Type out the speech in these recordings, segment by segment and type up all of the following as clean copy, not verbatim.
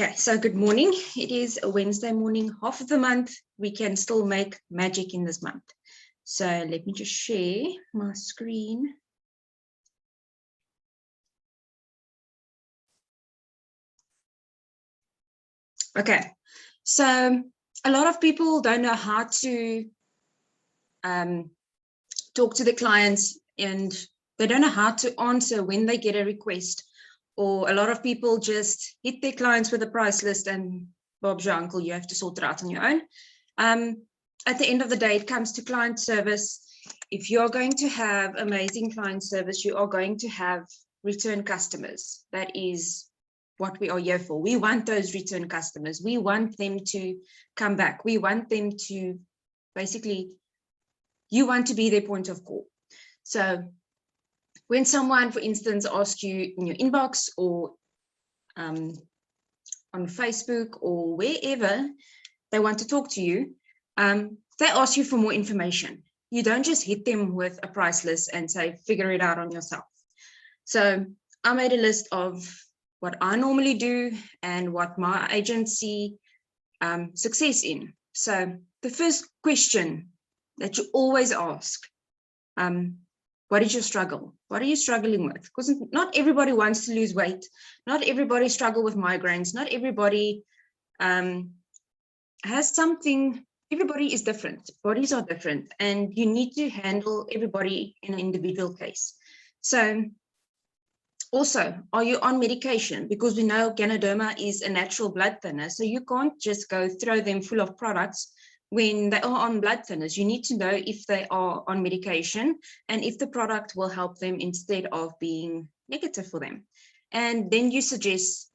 Okay, so good morning. It is a Wednesday morning, half of the month. We can still make magic in this month. So let me just share my screen. Okay, so a lot of people don't know how to talk to the clients, and they don't know how to answer when they get a request. Or a lot of people just hit their clients with a price list and Bob's your uncle, you have to sort it out on your own. At the end of the day, it comes to client service. If you're going to have amazing client service, you are going to have return customers. That is what we are here for. We want those return customers. We want them to come back. We want them to basically, you want to be their point of call. So when someone, for instance, asks you in your inbox or on Facebook or wherever they want to talk to you, they ask you for more information. You don't just hit them with a price list and say, figure it out on yourself. So I made a list of what I normally do and what my agency success in. So the first question that you always ask, what is your struggle? What are you struggling with? Because not everybody wants to lose weight. Not everybody struggles with migraines. Not everybody has something. Everybody is different. Bodies are different. And you need to handle everybody in an individual case. So also, are you on medication? Because we know Ganoderma is a natural blood thinner. So you can't just go throw them full of products when they are on blood thinners. You need to know if they are on medication and if the product will help them instead of being negative for them. And then you suggest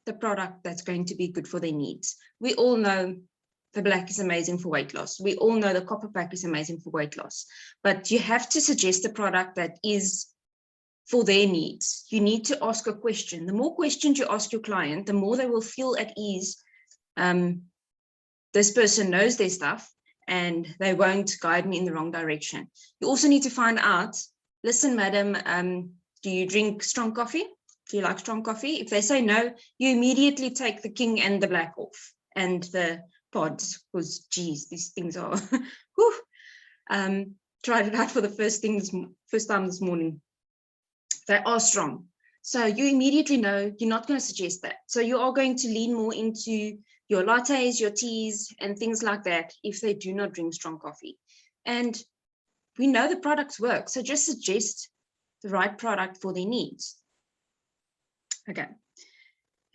the product that's going to be good for their needs. We all know the black is amazing for weight loss. We all know the copper pack is amazing for weight loss, but you have to suggest a product that is for their needs. You need to ask a question. The more questions you ask your client, the more they will feel at ease. This person knows their stuff and they won't guide me in the wrong direction. You also need to find out, listen, madam, do you drink strong coffee? Do you like strong coffee? If they say no, you immediately take the king and the black off and the pods, because geez, these things are, tried it out for the first time this morning. They are strong. So you immediately know you're not going to suggest that. So you are going to lean more into your lattes, your teas, and things like that if they do not drink strong coffee. And we know the products work, so just suggest the right product for their needs. Okay.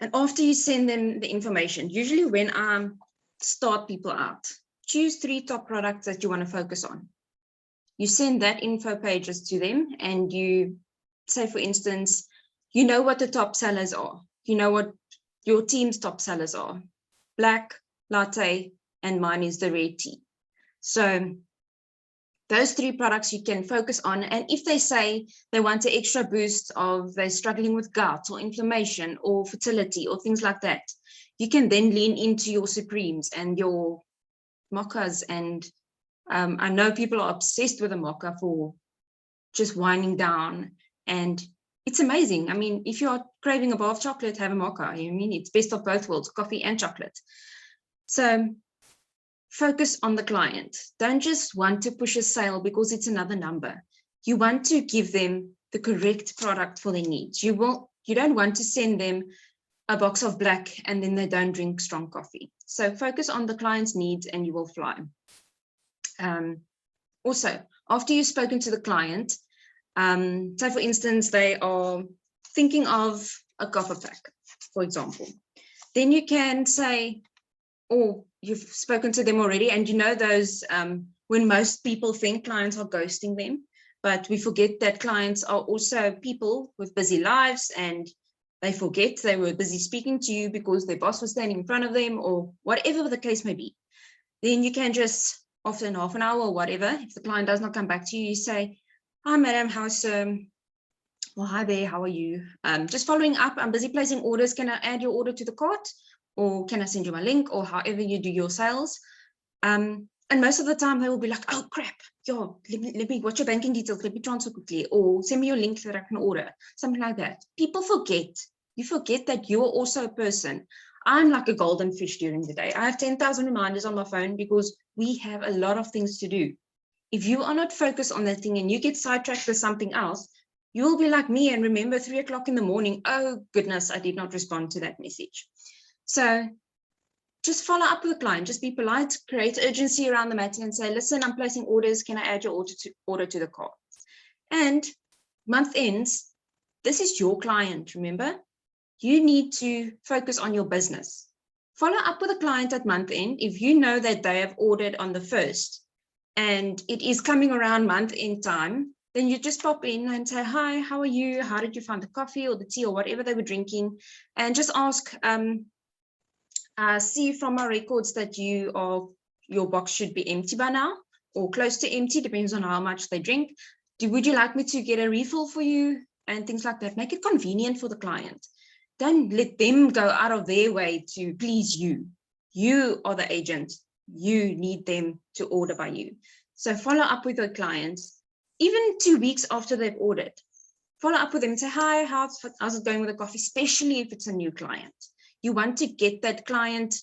And after you send them the information, usually when I start people out, choose 3 top products that you want to focus on. You send that info pages to them and you say, for instance, you know what the top sellers are. You know what your team's top sellers are. Black, latte, and mine is the red tea. So those 3 products you can focus on. And if they say they want an extra boost of they're struggling with gout or inflammation or fertility or things like that, you can then lean into your Supremes and your mochas. And I know people are obsessed with a mocha for just winding down. And it's amazing. I mean, if you're craving a bar of chocolate, have a mocha. I mean, it's best of both worlds, coffee and chocolate. So focus on the client. Don't just want to push a sale because it's another number. You want to give them the correct product for their needs. You don't want to send them a box of black and then they don't drink strong coffee. So focus on the client's needs and you will fly. Also, after you've spoken to the client, so for instance, they are thinking of a copper pack, for example. Then you can say, oh, you've spoken to them already, and you know those, when most people think clients are ghosting them, but we forget that clients are also people with busy lives, and they forget they were busy speaking to you because their boss was standing in front of them, or whatever the case may be. Then you can just, after half an hour or whatever, if the client does not come back to you, you say, hi, madam, how's, well, hi there, how are you? Just following up, I'm busy placing orders. Can I add your order to the cart? Or can I send you my link, or however you do your sales? And most of the time they will be like, oh crap, yo, let me, what's your banking details? Let me transfer quickly, or send me your link that I can order, something like that. People forget. You forget that you're also a person. I'm like a golden fish during the day. I have 10,000 reminders on my phone because we have a lot of things to do. If you are not focused on that thing and you get sidetracked with something else, you will be like me and remember 3 o'clock in the morning, oh goodness, I did not respond to that message. So just follow up with the client, just be polite, create urgency around the matter and say, listen, I'm placing orders. Can I add your order to the cart? And month ends, this is your client, remember? You need to focus on your business. Follow up with a client at month end. If you know that they have ordered on the 1st and it is coming around month end time, then you just pop in and say, hi, how are you? How did you find the coffee or the tea or whatever they were drinking? And just ask, see from our records that your box should be empty by now or close to empty, depends on how much they drink. Would you like me to get a refill for you? And things like that. Make it convenient for the client. Don't let them go out of their way to please you. You are the agent. You need them to order by you. So follow up with your clients, even 2 weeks after they've ordered. Follow up with them and say, hi, how's it going with the coffee, especially if it's a new client. You want to get that client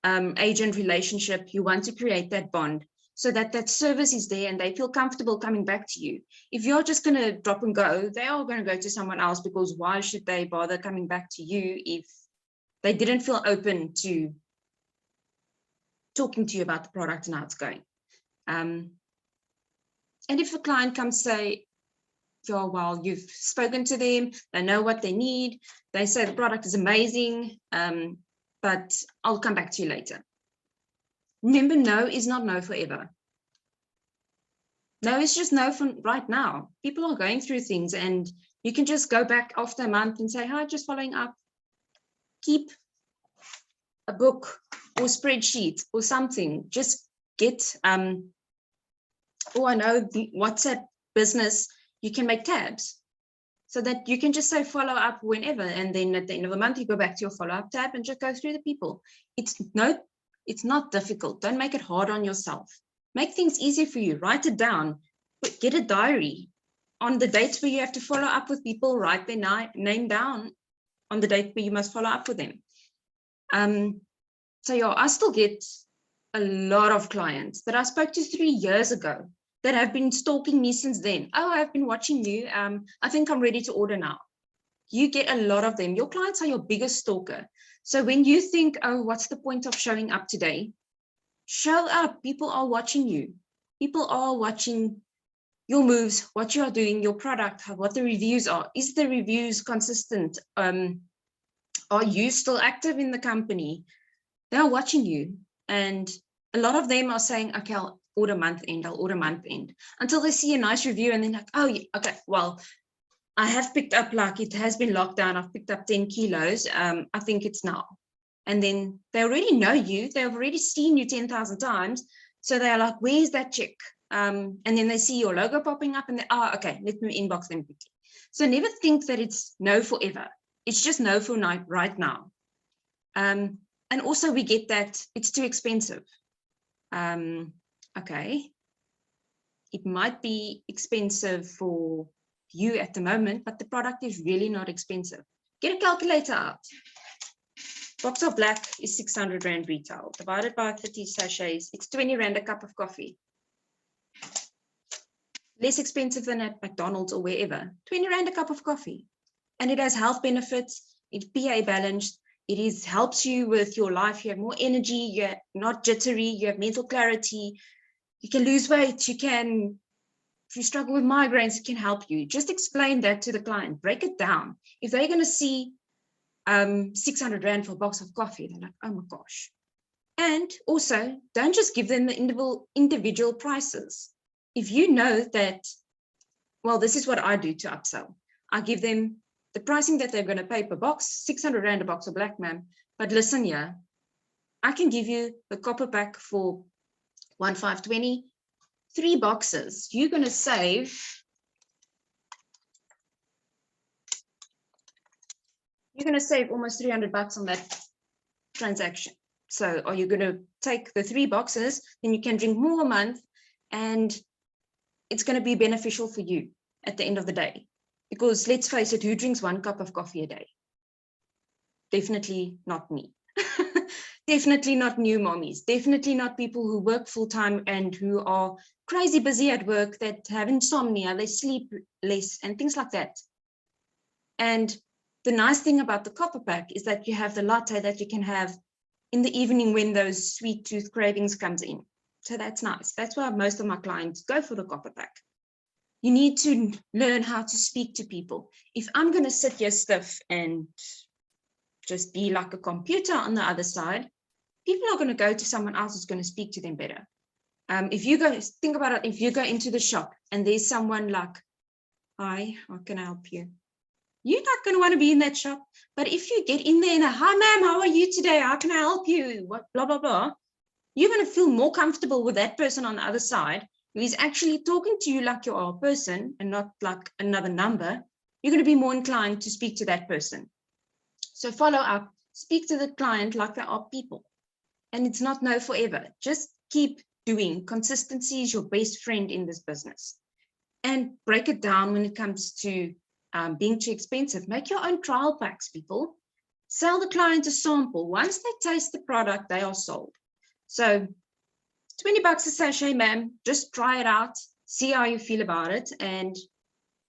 agent relationship. You want to create that bond so that that service is there and they feel comfortable coming back to you. If you're just going to drop and go, they are going to go to someone else, because why should they bother coming back to you if they didn't feel open to talking to you about the product and how it's going? And if a client comes say, oh, well, you've spoken to them, they know what they need, they say the product is amazing, but I'll come back to you later. Remember, no is not no forever. No is just no for right now. People are going through things and you can just go back after a month and say, hi, just following up. Keep a book or spreadsheet or something. Just get, I know the WhatsApp business, you can make tabs so that you can just say follow up whenever. And then at the end of the month, you go back to your follow up tab and just go through the people. It's not difficult. Don't make it hard on yourself. Make things easy for you. Write it down. Get a diary. On the dates where you have to follow up with people, write their name down on the date where you must follow up with them. So yeah, I still get a lot of clients that I spoke to 3 years ago that have been stalking me since then. Oh, I've been watching you. I think I'm ready to order now. You get a lot of them. Your clients are your biggest stalker. So when you think, oh, what's the point of showing up today? Show up. People are watching you. People are watching your moves, what you are doing, your product, what the reviews are. Is the reviews consistent? Are you still active in the company? They are watching you. And a lot of them are saying, okay, I'll order month end, I'll order month end, until they see a nice review and then like, oh, yeah, okay, well, I have picked up, like, it has been locked down, I've picked up 10 kilos, I think it's now. And then they already know you, they've already seen you 10,000 times, so they're like, where's that chick? And then they see your logo popping up and they, oh, okay, let me inbox them quickly. So never think that it's no forever. It's just no for right now. And also we get that it's too expensive. Okay, it might be expensive for you at the moment, but the product is really not expensive. Get a calculator out. Box of black is 600 Rand retail. Divided by 30 sachets, it's 20 Rand a cup of coffee. Less expensive than at McDonald's or wherever. 20 Rand a cup of coffee. And it has health benefits, it's pH balanced, it helps you with your life, you have more energy, you're not jittery, you have mental clarity, you can lose weight, you can, if you struggle with migraines, it can help you. Just explain that to the client, break it down. If they're going to see 600 Rand for a box of coffee, they're like, oh my gosh. And also, don't just give them the individual prices. If you know that, well, this is what I do to upsell. I give them the pricing that they're going to pay per box, 600 Rand a box of black, ma'am. But listen here, I can give you the copper pack for 1,520, 3 boxes. You're going to save, almost 300 bucks on that transaction. So are you going to take the 3 boxes, then you can drink more a month, and it's going to be beneficial for you at the end of the day. Because let's face it, who drinks 1 cup of coffee a day? Definitely not me. Definitely not new mommies, definitely not people who work full-time and who are crazy busy at work, that have insomnia, they sleep less and things like that. And the nice thing about the copper pack is that you have the latte that you can have in the evening when those sweet tooth cravings comes in. So that's nice. That's why most of my clients go for the copper pack. You need to learn how to speak to people. If I'm going to sit here stiff and just be like a computer on the other side, people are going to go to someone else who's going to speak to them better. If you go, think about it, if you go into the shop and there's someone like, hi, how can I help you? You're not going to want to be in that shop. But if you get in there and, hi, ma'am, how are you today? How can I help you? What, blah, blah, blah. You're going to feel more comfortable with that person on the other side who is actually talking to you like you are a person and not like another number. You're going to be more inclined to speak to that person. So follow up, speak to the client like they are people. And it's not no forever. Just keep doing. Consistency is your best friend in this business. And break it down when it comes to being too expensive. Make your own trial packs, people. Sell the client a sample. Once they taste the product, they are sold. So $20 a sachet, ma'am. Just try it out. See how you feel about it. And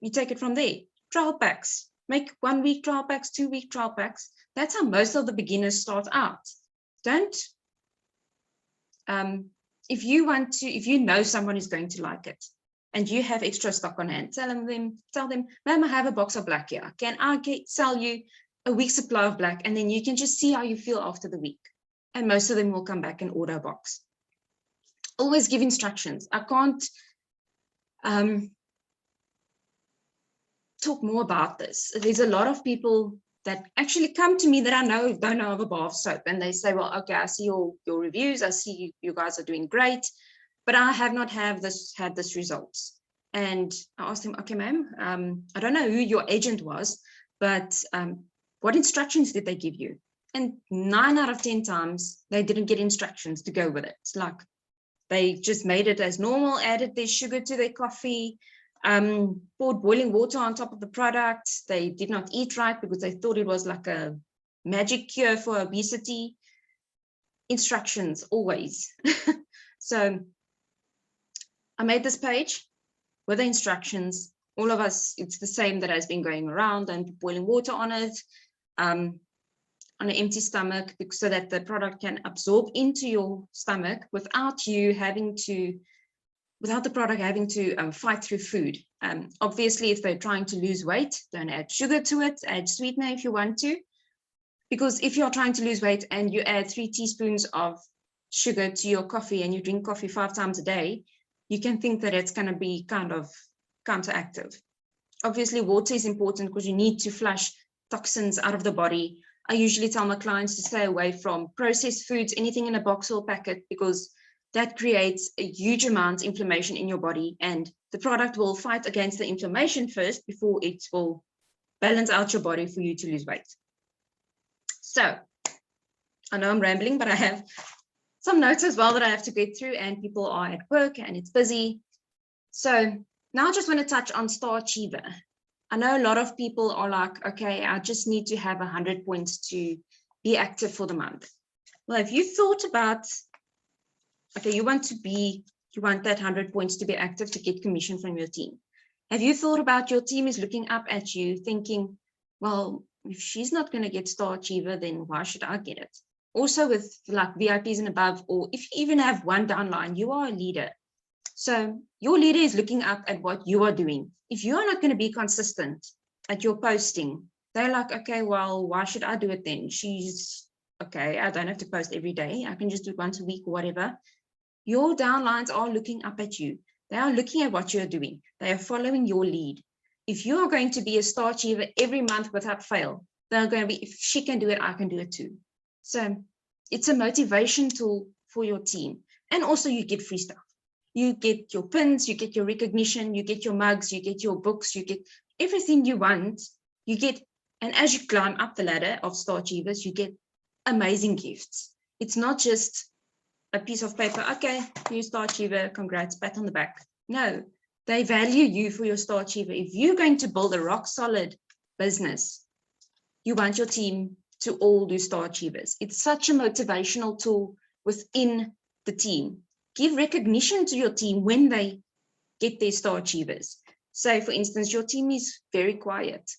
you take it from there. Trial packs. Make 1 week trial packs, 2 week trial packs. That's how most of the beginners start out. Don't if you know someone is going to like it and you have extra stock on hand, tell them, ma'am, I have a box of black here. Can I sell you a week's supply of black? And then you can just see how you feel after the week. And most of them will come back and order a box. Always give instructions. I can't talk more about this. There's a lot of people that actually come to me that I know don't know of a bar of soap, and they say, well, okay, I see your reviews, I see you guys are doing great, but I have not had this results. And I asked him, okay, ma'am, I don't know who your agent was, but what instructions did they give you? And 9 out of 10 times they didn't get instructions to go with it. It's like they just made it as normal, added their sugar to their coffee, poured boiling water on top of the product. They did not eat right because they thought it was like a magic cure for obesity. Instructions always. So I made this page with the instructions. All of us, it's the same that has been going around, and boiling water on it on an empty stomach, so that the product can absorb into your stomach without the product having to fight through food. Obviously, if they're trying to lose weight, don't add sugar to it, add sweetener if you want to. Because if you're trying to lose weight and you add 3 teaspoons of sugar to your coffee and you drink coffee 5 times a day, you can think that it's going to be kind of counteractive. Obviously, water is important because you need to flush toxins out of the body. I usually tell my clients to stay away from processed foods, anything in a box or packet, because that creates a huge amount of inflammation in your body, and the product will fight against the inflammation first before it will balance out your body for you to lose weight. So I know I'm rambling, but I have some notes as well that I have to get through, and people are at work and it's busy. So now I just want to touch on Star Achiever. I know a lot of people are like, okay, I just need to have 100 points to be active for the month. Well, if you thought about, okay, you want that 100 points to be active to get commission from your team. Have you thought about your team is looking up at you thinking, well, if she's not going to get Star Achiever, then why should I get it? Also with like VIPs and above, or if you even have one downline, you are a leader. So your leader is looking up at what you are doing. If you are not going to be consistent at your posting, they're like, okay, well, why should I do it then? She's okay. I don't have to post every day. I can just do it once a week or whatever. Your downlines are looking up at you. They are looking at what you're doing. They are following your lead. If you are going to be a Star Achiever every month without fail, they're going to be, if she can do it, I can do it too. So it's a motivation tool for your team. And also you get free stuff. You get your pins, you get your recognition, you get your mugs, you get your books, you get everything you want. You get, and as you climb up the ladder of Star Achievers, you get amazing gifts. It's not just a piece of paper, okay, you Star Achiever, congrats, pat on the back. No, they value you for your Star Achiever. If you're going to build a rock solid business, you want your team to all do Star Achievers. It's such a motivational tool within the team. Give recognition to your team when they get their Star Achievers. So, for instance, your team is very quiet.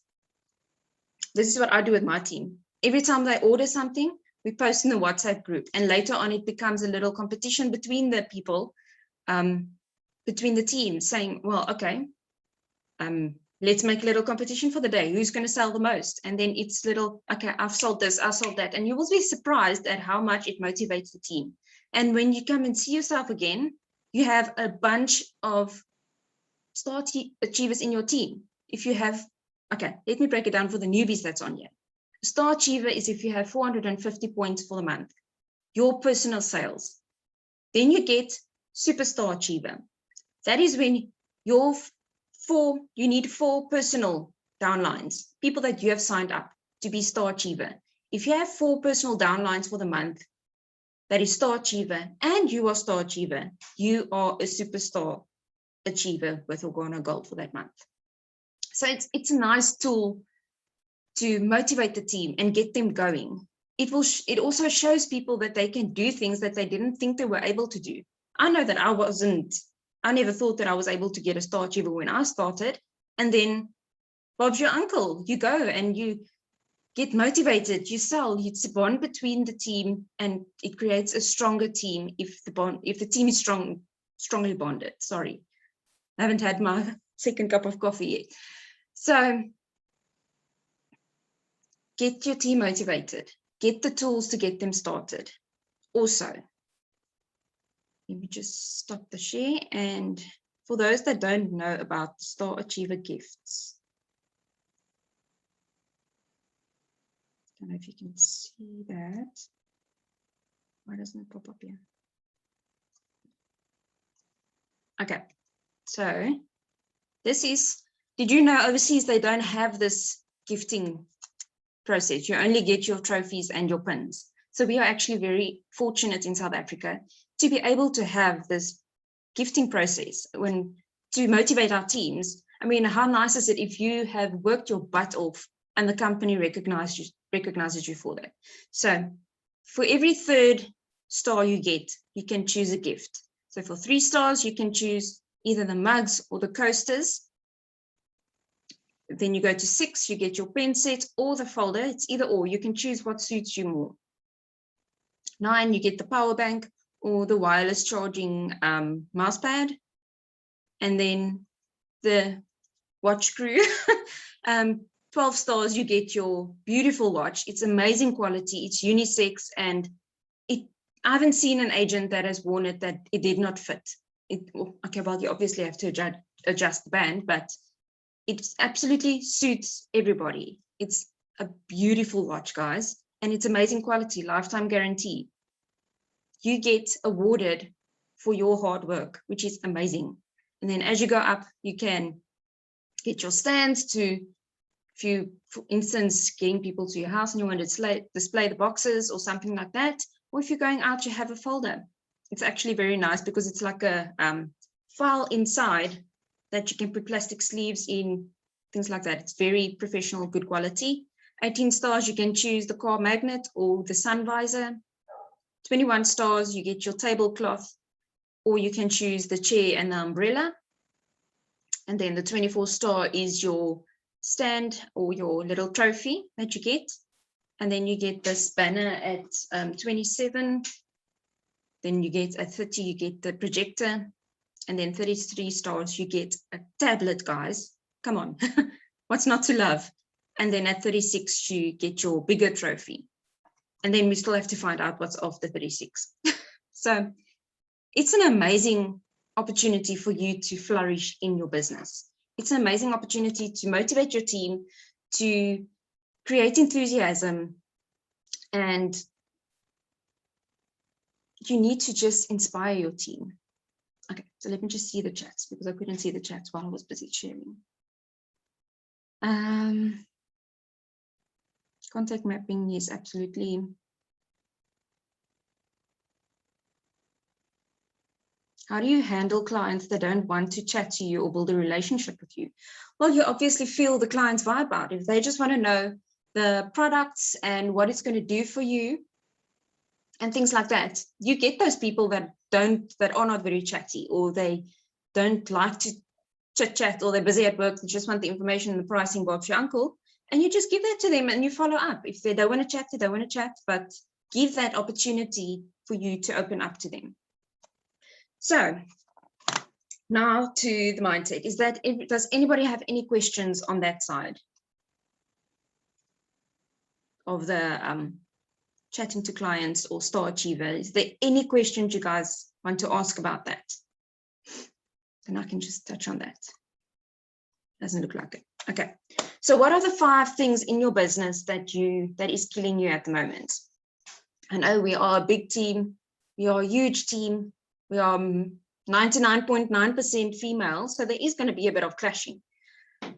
This is what I do with my team. Every time they order something, we post in the WhatsApp group, and later on it becomes a little competition between the people, between the teams, saying, well, okay, let's make a little competition for the day. Who's going to sell the most? And then it's little, okay, I've sold this, I've sold that. And you will be surprised at how much it motivates the team. And when you come and see yourself again, you have a bunch of Star Achievers in your team. If you have, okay, let me break it down for the newbies that's on here. Star Achiever is if you have 450 points for the month, your personal sales. Then you get Superstar Achiever. That is when you need 4 personal downlines, people that you have signed up to be Star Achiever. If you have 4 personal downlines for the month, that is Star Achiever, and you are Star Achiever, you are a Superstar Achiever with Organa Gold for that month. So it's a nice tool to motivate the team and get them going. It also shows people that they can do things that they didn't think they were able to do. I know that I never thought that I was able to get a Star Achiever when I started. And then Bob's your uncle. You go and you get motivated, you sell, it's a bond between the team, and it creates a stronger team if the team is strongly bonded. Sorry, I haven't had my second cup of coffee yet. So get your team motivated, get the tools to get them started. Also, let me just stop the share. And for those that don't know about the Star Achiever gifts, I don't know if you can see that. Why doesn't it pop up here? Okay, so this is, did you know overseas they don't have this gifting process? You only get your trophies and your pins. So we are actually very fortunate in South Africa to be able to have this gifting process to motivate our teams. I mean, how nice is it if you have worked your butt off and the company recognizes you for that? So for every 3rd star you get, you can choose a gift. So for 3 stars, you can choose either the mugs or the coasters. Then you go to 6, you get your pen set or the folder. It's either or. You can choose what suits you more. 9, you get the power bank or the wireless charging mouse pad. And then the watch crew. 12 stars, you get your beautiful watch. It's amazing quality. It's unisex, and I haven't seen an agent that has worn it that it did not fit. Okay, well, you obviously have to adjust the band, but it absolutely suits everybody. It's a beautiful watch, guys, and it's amazing quality, lifetime guarantee. You get awarded for your hard work, which is amazing. And then as you go up, you can get your stands to, if you, for instance, getting people to your house and you want to display the boxes or something like that, or if you're going out, you have a folder. It's actually very nice because it's like a file inside that you can put plastic sleeves in, things like that. It's very professional, good quality. 18 stars, you can choose the car magnet or the sun visor. 21 stars, you get your tablecloth, or you can choose the chair and the umbrella. And then the 24 star is your stand or your little trophy that you get. And then you get this banner at 27. Then you get at 30, you get the projector. And then 33 stars, you get a tablet, guys. Come on, what's not to love? And then at 36, you get your bigger trophy. And then we still have to find out what's after 36. So it's an amazing opportunity for you to flourish in your business. It's an amazing opportunity to motivate your team, to create enthusiasm, and you need to just inspire your team. Okay, so let me just see the chats because I couldn't see the chats while I was busy sharing. Contact mapping, yes, absolutely. How do you handle clients that don't want to chat to you or build a relationship with you? Well, you obviously feel the client's vibe out. If they just want to know the products and what it's going to do for you and things like that. You get those people that are not very chatty, or they don't like to chit chat, or they're busy at work, they just want the information and the pricing box your uncle, and you just give that to them and you follow up. If they don't want to chat, they don't want to chat, but give that opportunity for you to open up to them. So now to the mindset. Does anybody have any questions on that side of the chatting to clients or Star Achiever? Is there any questions you guys want to ask about that? Then I can just touch on that. Doesn't look like it. Okay. So what are the 5 things in your business that is killing you at the moment? I know we are a big team. We are a huge team. We are 99.9% female. So there is going to be a bit of clashing.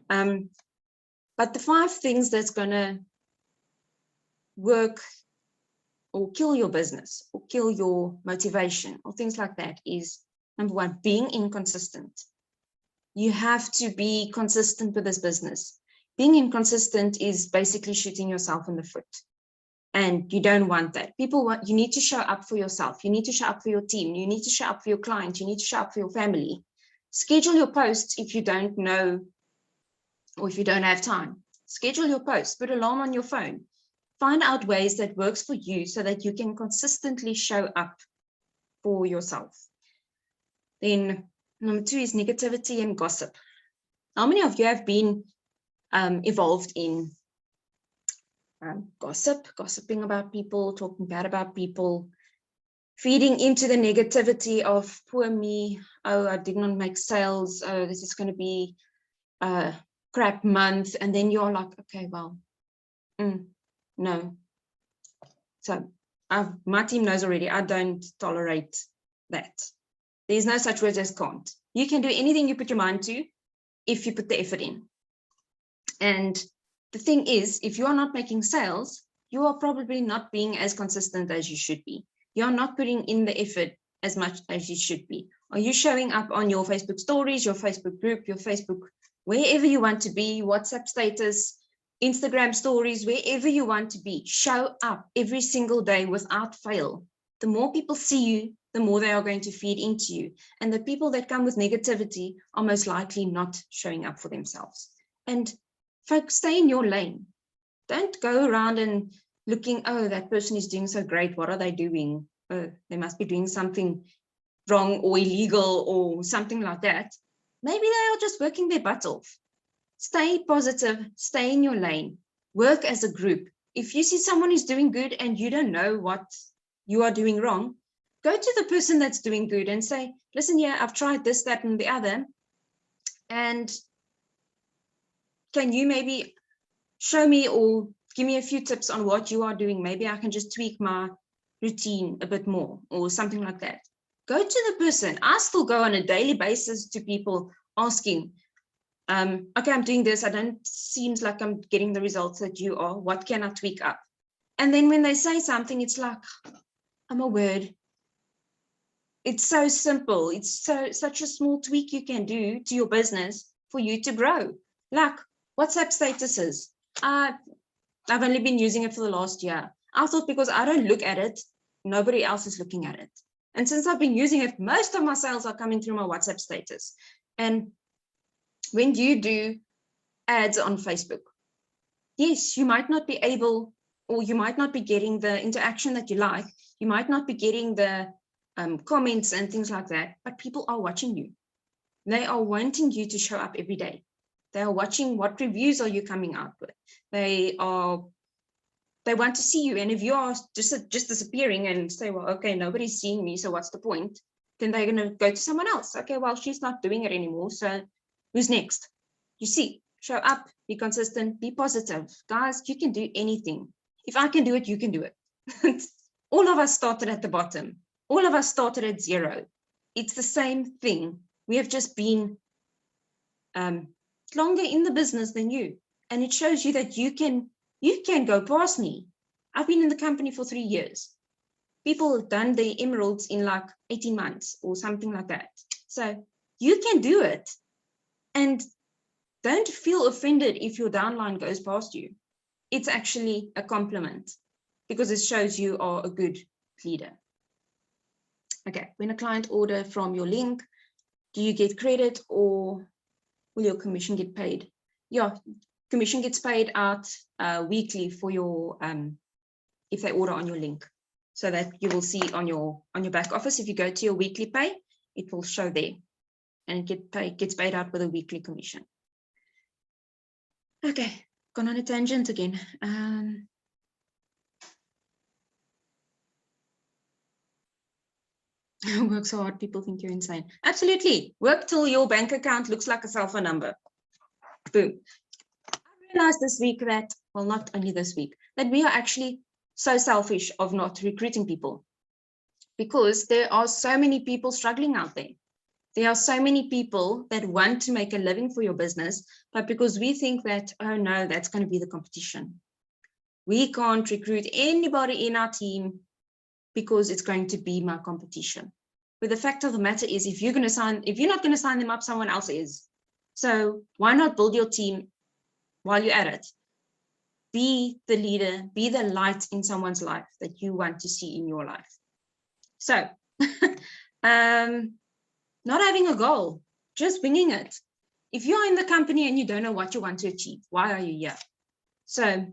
But the 5 things that's going to work or kill your business or kill your motivation or things like that is, number 1, being inconsistent. You have to be consistent with this business. Being inconsistent is basically shooting yourself in the foot. And you don't want that. You need to show up for yourself. You need to show up for your team. You need to show up for your client. You need to show up for your family. Schedule your posts if you don't know or if you don't have time. Schedule your posts. Put an alarm on your phone. Find out ways that works for you so that you can consistently show up for yourself. Then number 2 is negativity and gossip. How many of you have been involved in gossiping about people, talking bad about people, feeding into the negativity of poor me, oh, I did not make sales, oh, this is going to be a crap month, and then you're like, okay, well, no. So my team knows already, I don't tolerate that. There's no such word as can't. You can do anything you put your mind to if you put the effort in. And the thing is, if you are not making sales, you are probably not being as consistent as you should be. You're not putting in the effort as much as you should be. Are you showing up on your Facebook stories, your Facebook group, your Facebook, wherever you want to be, WhatsApp status, Instagram stories, wherever you want to be? Show up every single day without fail. The more people see you, the more they are going to feed into you. And the people that come with negativity are most likely not showing up for themselves. And folks, stay in your lane. Don't go around and looking, oh, that person is doing so great. What are they doing? They must be doing something wrong or illegal or something like that. Maybe they are just working their butt off. Stay positive, stay in your lane, work as a group. If you see someone is doing good and you don't know what you are doing wrong, go to the person that's doing good and say, listen, yeah, I've tried this, that, and the other. And can you maybe show me or give me a few tips on what you are doing? Maybe I can just tweak my routine a bit more or something like that. Go to the person. I still go on a daily basis to people asking, okay, I'm doing this. I don't seems like I'm getting the results that you are. What can I tweak up? And then when they say something, it's like, I'm a word. It's so simple. It's such a small tweak you can do to your business for you to grow. Like WhatsApp statuses. I've only been using it for the last year. I thought because I don't look at it, nobody else is looking at it. And since I've been using it, most of my sales are coming through my WhatsApp status. And when you do ads on Facebook, yes, you might not be able, or you might not be getting the interaction that you like. You might not be getting the comments and things like that, but people are watching you. They are wanting you to show up every day. They are watching what reviews are you coming out with. They want to see you. And if you are just disappearing and say, well, okay, nobody's seeing me, so what's the point? Then they're going to go to someone else. Okay, well, she's not doing it anymore, so who's next? You see, show up, be consistent, be positive. Guys, you can do anything. If I can do it, you can do it. All of us started at the bottom. All of us started at 0. It's the same thing. We have just been longer in the business than you. And it shows you that you can go past me. I've been in the company for 3 years. People have done their emeralds in like 18 months or something like that. So you can do it. And don't feel offended if your downline goes past you. it's actually a compliment because it shows you are a good leader. Okay, when a client order from your link, do you get credit or will your commission get paid? Yeah, commission gets paid out weekly for your if they order on your link, so that you will see on your back office. If you go to your weekly pay, it will show there, and it gets paid out with a weekly commission. Okay, gone on a tangent again. Work so hard, people think you're insane. Absolutely. Work till your bank account looks like a cell phone number. Boom. I realized this week that, well, not only this week, that we are actually so selfish of not recruiting people, because there are so many people struggling out there. There are so many people that want to make a living for your business, but because we think that, oh no, that's going to be the competition, we can't recruit anybody in our team because it's going to be my competition. But the fact of the matter is, if you're not going to sign them up, someone else is. So why not build your team while you're at it? Be the leader, be the light in someone's life that you want to see in your life. So not having a goal, just winging it. If you're in the company and you don't know what you want to achieve, why are you here? So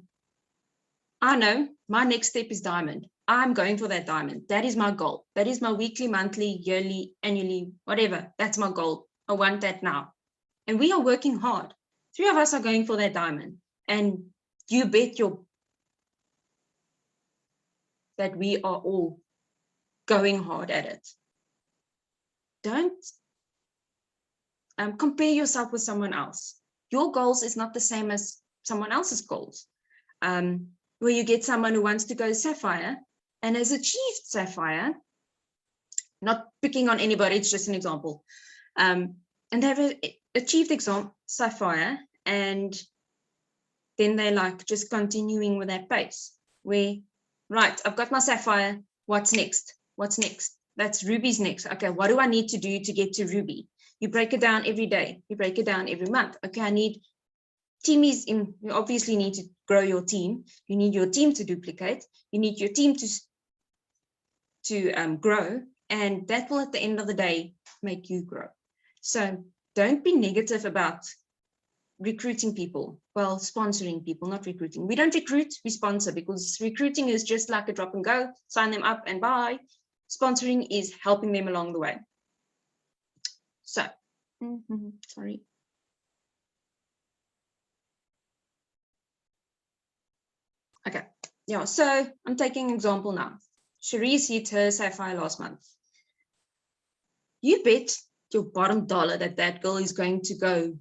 I know my next step is diamond. I'm going for that diamond. That is my goal. That is my weekly, monthly, yearly, annually, whatever. That's my goal. I want that now. And we are working hard. 3 of us are going for that diamond. And you bet that we are all going hard at it. Don't compare yourself with someone else. Your goals is not the same as someone else's goals. Where you get someone who wants to go Sapphire and has achieved Sapphire, not picking on anybody, it's just an example. And they've achieved Sapphire, and then they're like just continuing with that pace where, right, I've got my Sapphire, what's next? What's next? That's Ruby's next. Okay, what do I need to do to get to Ruby? You break it down every day. You break it down every month. Okay, I need teamies in. You obviously need to grow your team. You need your team to duplicate. You need your team to grow, and that will at the end of the day make you grow. So don't be negative about recruiting people. Well, sponsoring people, not recruiting. We don't recruit, we sponsor, because recruiting is just like a drop and go, sign them up and bye. Sponsoring is helping them along the way. So, sorry. Okay, yeah, so I'm taking an example now. Cherise hit her Sapphire last month. You bet your bottom dollar that that girl is going to go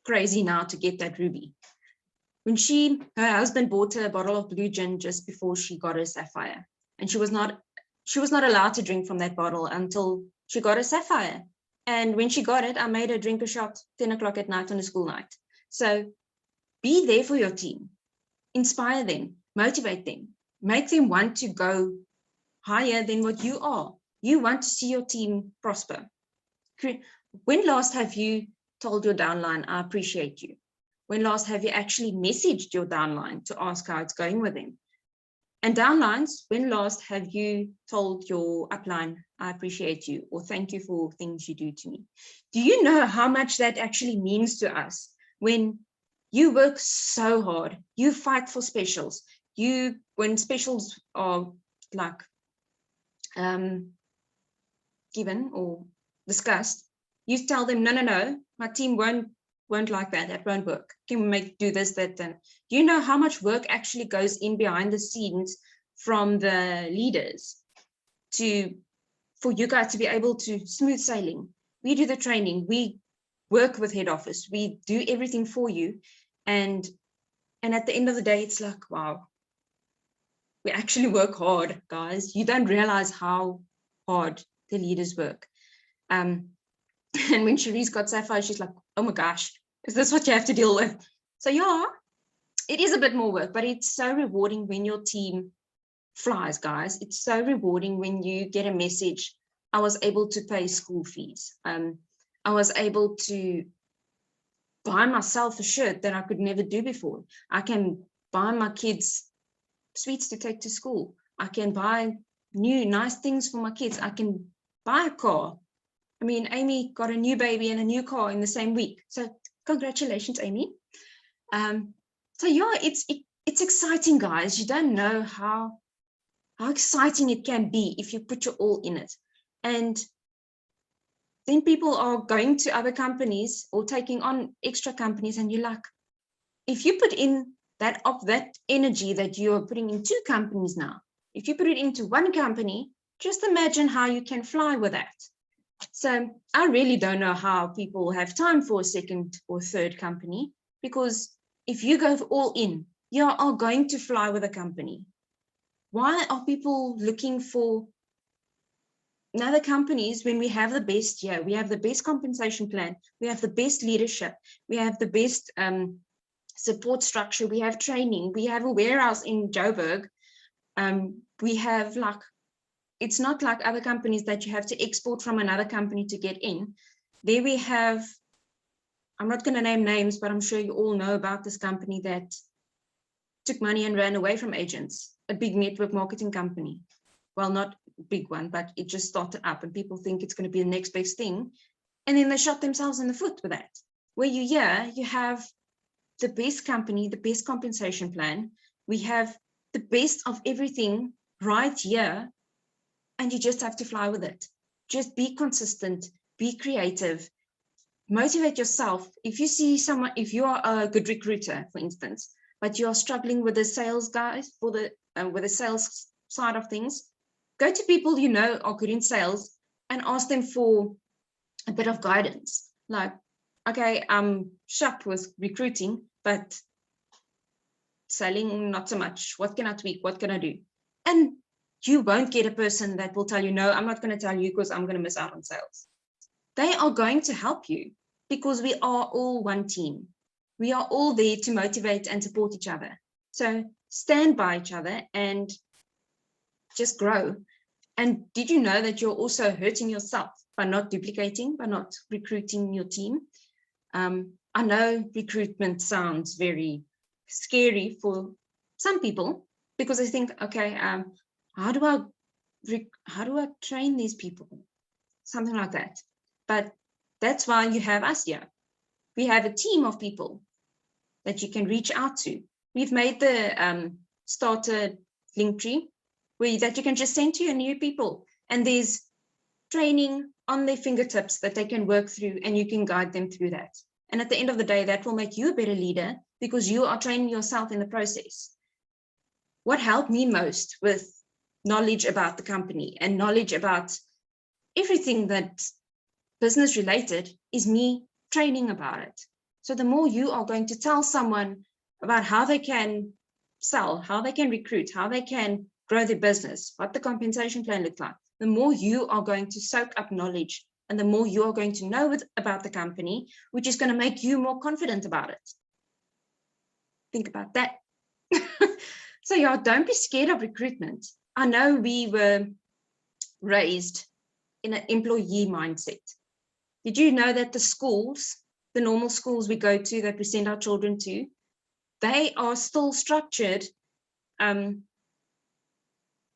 crazy now to get that Ruby. When her husband bought her a bottle of blue gin just before she got her Sapphire, and she was not allowed to drink from that bottle until she got her Sapphire. And when she got it, I made her drink a shot 10 o'clock at night on a school night. So be there for your team, inspire them, motivate them, make them want to go higher than what you are. You want to see your team prosper. When last have you told your downline, I appreciate you? When last have you actually messaged your downline to ask how it's going with them? And downlines, when last have you told your upline, I appreciate you, or thank you for things you do to me? Do you know how much that actually means to us when you work so hard, you fight for specials, when specials are like given or discussed, you tell them, no, my team won't like that. That won't work. Can we do this, that, and you know how much work actually goes in behind the scenes from the leaders for you guys to be able to smooth sailing. We do the training. We work with head office. We do everything for you. And at the end of the day, it's like, wow, we actually work hard, guys. You don't realize how hard the leaders work. And when Cherise got Sapphire, she's like, oh my gosh, is this what you have to deal with? So yeah, it is a bit more work, but it's so rewarding when your team flies, guys. It's so rewarding when you get a message. I was able to pay school fees. I was able to buy myself a shirt that I could never do before. I can buy my kids sweets to take to school. I can buy new nice things for my kids. I can buy a car. I mean, Amy got a new baby and a new car in the same week. So congratulations, Amy. So yeah, it's exciting, guys. You don't know how exciting it can be if you put your all in it. And then people are going to other companies or taking on extra companies, and you're like, if you put in that energy that you're putting in 2 companies now, if you put it into 1 company, just imagine how you can fly with that. So I really don't know how people have time for a 2nd or 3rd company, because if you go all in, you are going to fly with a company. Why are people looking for other companies when we have the best here? We have the best compensation plan. We have the best leadership. We have the best support structure. We have training. We have a warehouse in Joburg. We have it's not like other companies that you have to export from another company to get in. There we have, I'm not going to name names, but I'm sure you all know about this company that took money and ran away from agents, a big network marketing company. Well, not a big one, but it just started up and people think it's going to be the next best thing. And then they shot themselves in the foot with that. Where you have the best company, the best compensation plan. We have the best of everything right here. And you just have to fly with it. Just be consistent, be creative, motivate yourself. If you see someone, if you are a good recruiter, for instance, but you are struggling with the sales guys with the sales side of things, go to people you know are good in sales and ask them for a bit of guidance. Like, okay, I'm sharp with recruiting, but selling not so much. What can I tweak? What can I do? And you won't get a person that will tell you, no, I'm not going to tell you because I'm going to miss out on sales. They are going to help you because we are all one team. We are all there to motivate and support each other. So stand by each other and just grow. And did you know that you're also hurting yourself by not duplicating, by not recruiting your team? I know recruitment sounds very scary for some people because they think, okay, how do I train these people? Something like that. But that's why you have us here. We have a team of people that you can reach out to. We've made the starter link tree that you can just send to your new people. And there's training on their fingertips that they can work through, and you can guide them through that. And at the end of the day, that will make you a better leader because you are training yourself in the process. What helped me most with knowledge about the company and knowledge about everything that's business related is me training about it. So the more you are going to tell someone about how they can sell, how they can recruit, how they can grow their business, what the compensation plan looks like, the more you are going to soak up knowledge and the more you are going to know about the company, which is going to make you more confident about it. Think about that. So yeah, don't be scared of recruitment. I know we were raised in an employee mindset. Did you know that the schools, the normal schools we go to that we send our children to, they are still structured in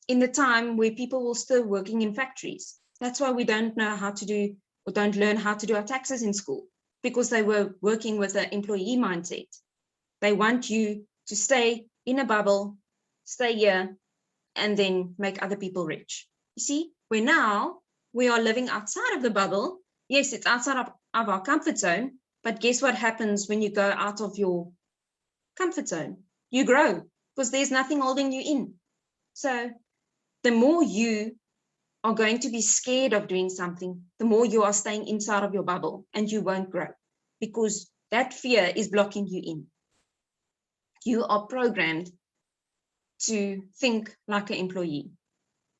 the time where people were still working in factories? That's why we don't know how to do or don't learn how to do our taxes in school, because they were working with an employee mindset. They want you to stay in a bubble, stay here, and then make other people rich. You see, where now we are living outside of the bubble. Yes, it's outside of our comfort zone, but guess what happens when you go out of your comfort zone? You grow because there's nothing holding you in. So the more you are going to be scared of doing something, the more you are staying inside of your bubble and you won't grow because that fear is blocking you in. You are programmed to think like an employee.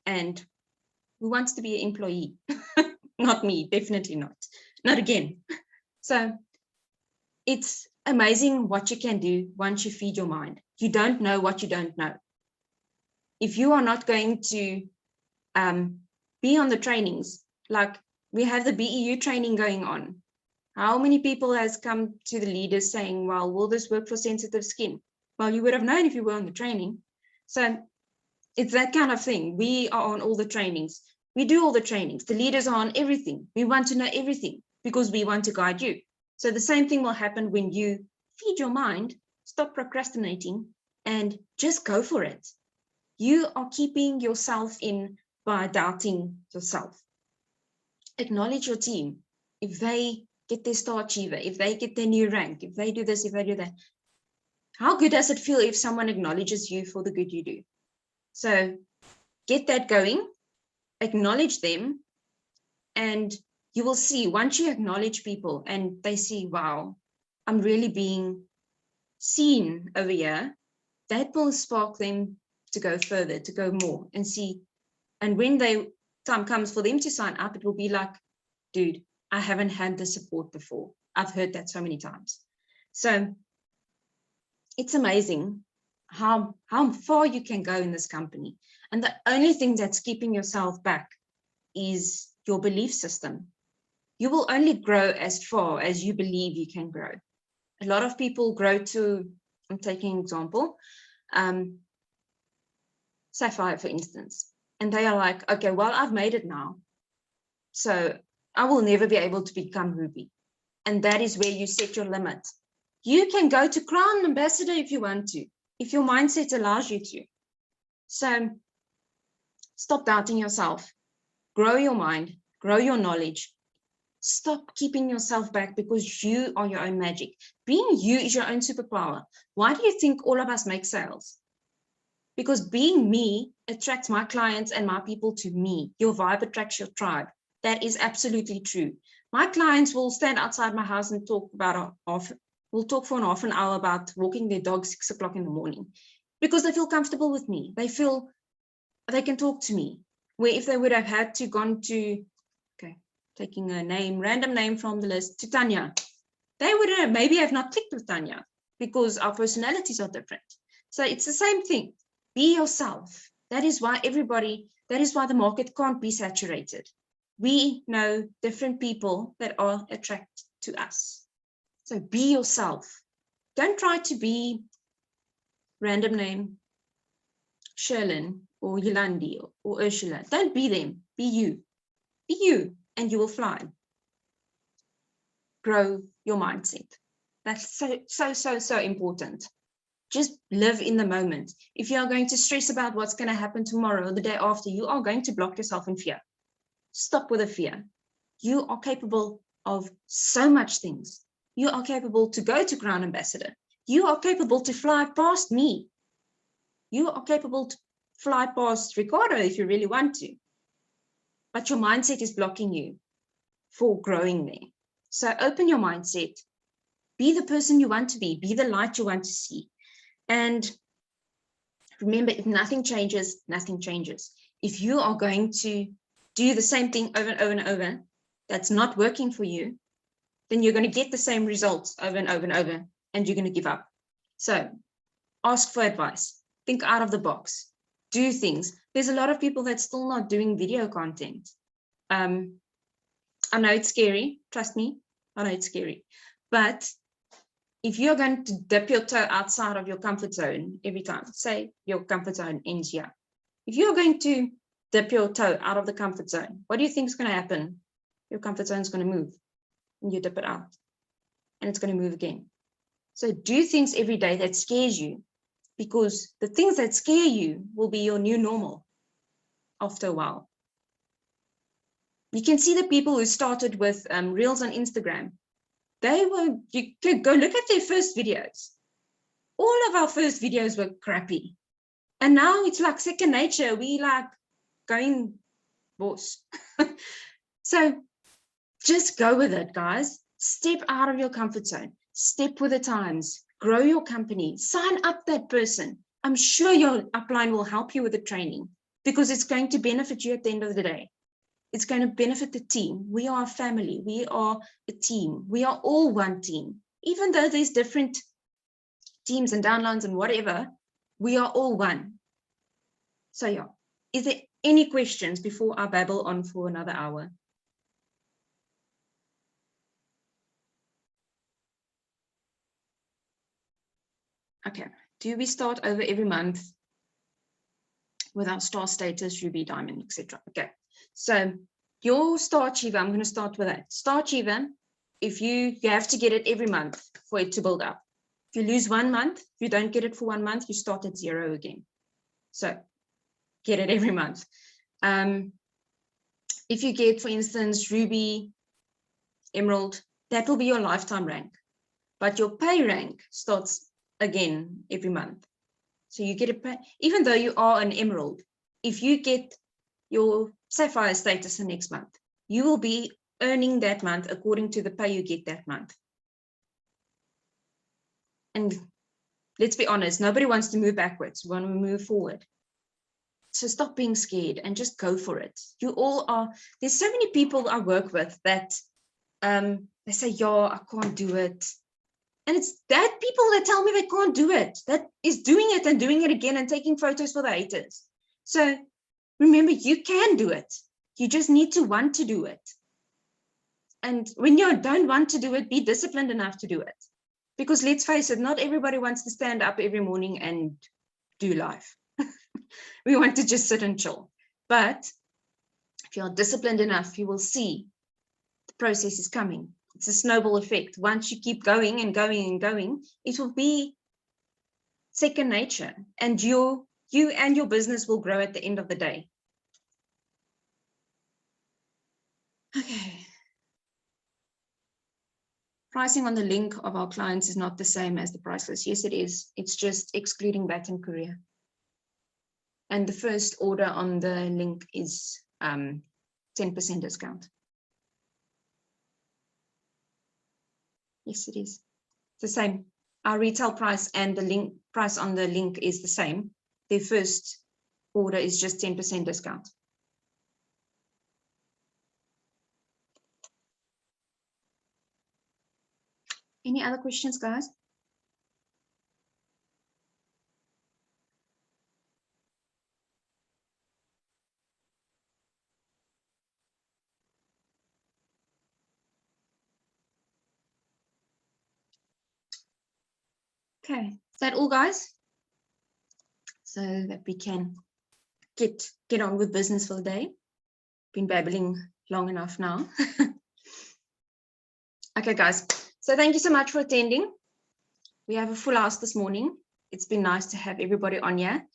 And who wants to be an employee? Not me, definitely not. Not again. So it's amazing what you can do once you feed your mind. You don't know what you don't know. If you are not going to be on the trainings, like we have the BEU training going on, how many people has come to the leaders saying, well, will this work for sensitive skin? Well, you would have known if you were on the training. So it's that kind of thing. We are on all the trainings. We do all the trainings. The leaders are on everything. We want to know everything because we want to guide you. So the same thing will happen when you feed your mind, stop procrastinating, and just go for it. You are keeping yourself in by doubting yourself. Acknowledge your team. If they get their star achiever, if they get their new rank, if they do this, if they do that, how good does it feel if someone acknowledges you for the good you do? So get that going, acknowledge them, and you will see once you acknowledge people and they see, wow, I'm really being seen over here, that will spark them to go further, to go more and see. And when time comes for them to sign up, it will be like, dude, I haven't had the support before. I've heard that so many times. So it's amazing how far you can go in this company. And the only thing that's keeping yourself back is your belief system. You will only grow as far as you believe you can grow. A lot of people grow to, I'm taking an example, Sapphire, for instance, and they are like, okay, well, I've made it now, so I will never be able to become Ruby. And that is where you set your limit. You can go to Crown Ambassador if you want to, if your mindset allows you to. So stop doubting yourself, grow your mind, grow your knowledge. Stop keeping yourself back because you are your own magic. Being you is your own superpower. Why do you think all of us make sales? Because being me attracts my clients and my people to me. Your vibe attracts your tribe. That is absolutely true. My clients will stand outside my house and talk we'll talk for half an hour about walking their dog 6 o'clock in the morning because they feel comfortable with me. They feel they can talk to me. Where if they would have had to gone to, okay, taking a name, random name from the list, to Tanya, they would have maybe have not clicked with Tanya because our personalities are different. So it's the same thing. Be yourself. That is why the market can't be saturated. We know different people that are attracted to us. So be yourself. Don't try to be random name, Sherlyn or Yolandi or Ursula. Don't be them. Be you. Be you and you will fly. Grow your mindset. That's so important. Just live in the moment. If you are going to stress about what's going to happen tomorrow or the day after, you are going to block yourself in fear. Stop with the fear. You are capable of so much things. You are capable to go to Crown Ambassador. You are capable to fly past me. You are capable to fly past Ricardo if you really want to. But your mindset is blocking you for growing there. So open your mindset. Be the person you want to be the light you want to see. And remember, if nothing changes, nothing changes. If you are going to do the same thing over and over and over, that's not working for you, then you're going to get the same results over and over and over, and you're going to give up. So ask for advice. Think out of the box. Do things. There's a lot of people that's still not doing video content. I know it's scary. Trust me. I know it's scary. But if you're going to dip your toe outside of your comfort zone every time, say your comfort zone ends here. If you're going to dip your toe out of the comfort zone, what do you think is going to happen? Your comfort zone is going to move and you dip it out and it's going to move again. So do things every day that scares you, because the things that scare you will be your new normal after a while. You can see the people who started with Reels on Instagram. You could go look at their first videos. All of our first videos were crappy. And now it's like second nature. We like going boss. So just go with it, guys. Step out of your comfort zone. Step with the times. Grow your company. Sign up that person. I'm sure your upline will help you with the training because it's going to benefit you at the end of the day. It's going to benefit the team. We are a family. We are a team. We are all one team. Even though there's different teams and downlines and whatever, we are all one. So yeah, is there any questions before I babble on for another hour? Okay, Do we start over every month with our star status, ruby, diamond, etc.? Okay, so your star achiever, I'm going to start with that. Star achiever, if you have to get it every month for it to build up. If you lose 1 month, if you don't get it for 1 month, you start at 0 again. So get it every month. If you get, for instance, ruby, emerald, that will be your lifetime rank. But your pay rank starts again every month. So you get a pay, even though you are an emerald, if you get your sapphire status the next month, you will be earning that month according to the pay you get that month. And let's be honest, nobody wants to move backwards. We want to move forward. So stop being scared and just go for it. You all are, there's so many people I work with that they say, yeah, I can't do it. And it's that people that tell me they can't do it, that is doing it and doing it again and taking photos for the haters. So remember, you can do it. You just need to want to do it. And when you don't want to do it, be disciplined enough to do it. Because let's face it, not everybody wants to stand up every morning and do life. We want to just sit and chill. But if you're disciplined enough, you will see the process is coming. It's a snowball effect. Once you keep going and going and going, it will be second nature. And you and your business will grow at the end of the day. Okay. Pricing on the link of our clients is not the same as the price list. Yes, it is. It's just excluding VAT and courier. And the first order on the link is 10% discount. Yes, it is. It's the same. Our retail price and the link price on the link is the same. Their first order is just 10% discount. Any other questions, guys? Okay, is that all, guys? So that we can get on with business for the day. Been babbling long enough now. Okay, guys. So thank you so much for attending. We have a full house this morning. It's been nice to have everybody on here.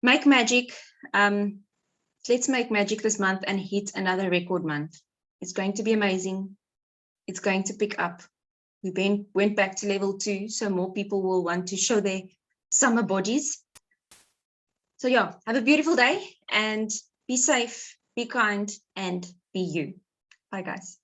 Make magic. Let's make magic this month and hit another record month. It's going to be amazing. It's going to pick up. We went back to level 2, so more people will want to show their summer bodies. So yeah, have a beautiful day and be safe, be kind, and be you. Bye, guys.